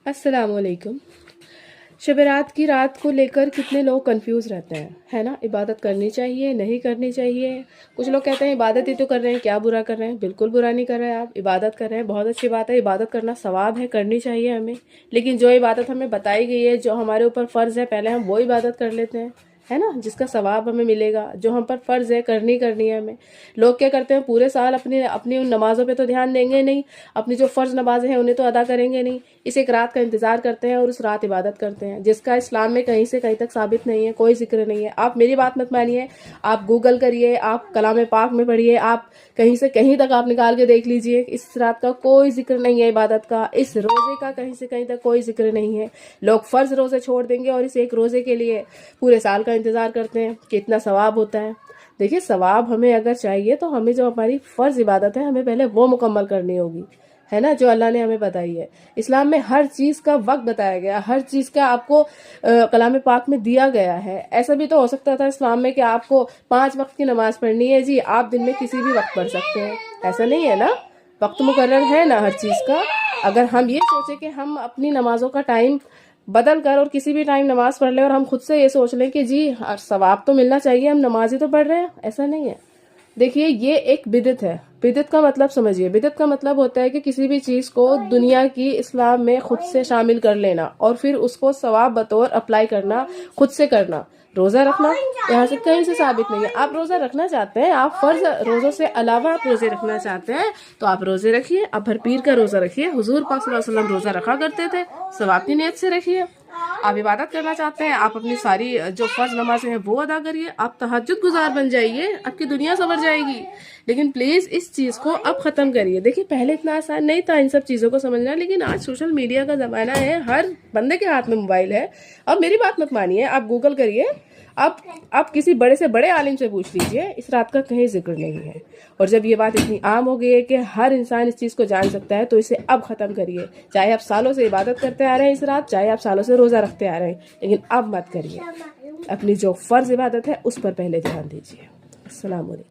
अस्सलाम वालेकुम। शब रात की रात को लेकर कितने लोग कंफ्यूज रहते हैं, है ना। इबादत करनी चाहिए, नहीं करनी चाहिए। कुछ लोग कहते हैं इबादत ही तो कर रहे हैं, क्या बुरा कर रहे हैं। बिल्कुल बुरा नहीं कर रहे हैं, आप इबादत कर रहे हैं, बहुत अच्छी बात है। इबादत करना सवाब है, करनी चाहिए हमें। लेकिन जो इबादत हमें बताई गई है, जो हमारे ऊपर फ़र्ज़ है, पहले हम वो इबादत कर लेते हैं, है ना, जिसका सवाब हमें मिलेगा। जो हम पर फ़र्ज़ है, करनी है हमें। लोग क्या करते हैं, पूरे साल अपनी अपनी उन नमाज़ों पे तो ध्यान देंगे नहीं, अपनी जो फ़र्ज़ नमाज़ें हैं उन्हें तो अदा करेंगे नहीं। इस एक रात का इंतज़ार करते हैं और उस रात इबादत करते हैं, जिसका इस्लाम में कहीं से कहीं तक साबित नहीं है, कोई जिक्र नहीं है। आप मेरी बात मत मानिए, आप गूगल करिए, आप कलाम पाक में पढ़िए, आप कहीं से कहीं तक आप निकाल के देख लीजिए। इस रात का कोई जिक्र नहीं है इबादत का, इस रोज़े का कहीं से कहीं तक कोई जिक्र नहीं है। लोग फ़र्ज़ रोज़े छोड़ देंगे और इस एक रोज़े के लिए पूरे साल का इंतज़ार करते हैं कि इतना सवाब होता है। देखिए, सवाब हमें अगर चाहिए तो हमें जो हमारी फ़र्ज़ इबादत है, हमें पहले वो मुकम्मल करनी होगी, है ना, जो अल्लाह ने हमें बताई है। इस्लाम में हर चीज़ का वक्त बताया गया, हर चीज़ का आपको कलाम पाक में दिया गया है। ऐसा भी तो हो सकता था इस्लाम में कि आपको 5 वक्त की नमाज पढ़नी है जी, आप दिन में किसी भी वक्त पढ़ सकते हैं। ऐसा नहीं है ना, वक्त मुकर्रर है ना हर चीज़ का। अगर हम ये सोचें कि हम अपनी नमाज़ों का टाइम बदल कर और किसी भी टाइम नमाज पढ़ लें और हम खुद से ये सोच लें कि जी सवाब तो मिलना चाहिए, हम नमाज ही तो पढ़ रहे हैं, ऐसा नहीं है। देखिए, ये एक बिदअत है। बिदअत का मतलब समझिए, बिदअत का मतलब होता है कि किसी भी चीज़ को दुनिया की इस्लाम में खुद से शामिल कर लेना और फिर उसको सवाब बतौर अप्लाई करना, खुद से करना। रोज़ा रखना यहाँ से कहीं से साबित नहीं है। आप रोज़ा रखना चाहते हैं, आप फ़र्ज रोज़ों से अलावा आप रोज़े रखना चाहते हैं तो आप रोज़े रखिए। आप भर पीर का रोज़ा रखिए, हुजूर पाक सल्लल्लाहु अलैहि वसल्लम रोज़ा रखा करते थे, सवाब की नीयत से रखिए। आप इबादत करना चाहते हैं, आप अपनी सारी जो फ़र्ज नमाज़ें हैं वो अदा करिए, आप तहज्जुद गुजार बन जाइए, आपकी दुनिया संवर जाएगी। लेकिन प्लीज़ इस चीज़ को अब ख़त्म करिए। देखिए, पहले इतना आसान नहीं था इन सब चीज़ों को समझना, लेकिन आज सोशल मीडिया का ज़माना है, हर बंदे के हाथ में मोबाइल है। अब मेरी बात मत मानिए, आप गूगल करिए, आप किसी बड़े से बड़े आलिम से पूछ लीजिए, इस रात का कहीं जिक्र नहीं है। और जब ये बात इतनी आम हो गई है कि हर इंसान इस चीज़ को जान सकता है, तो इसे अब ख़त्म करिए। चाहे आप सालों से इबादत करते आ रहे हैं इस रात, चाहे आप सालों से रोज़ा रखते आ रहे हैं, लेकिन अब मत करिए। अपनी जो फ़र्ज़ इबादत है उस पर पहले ध्यान दीजिए। अस्सलाम वालेकुम।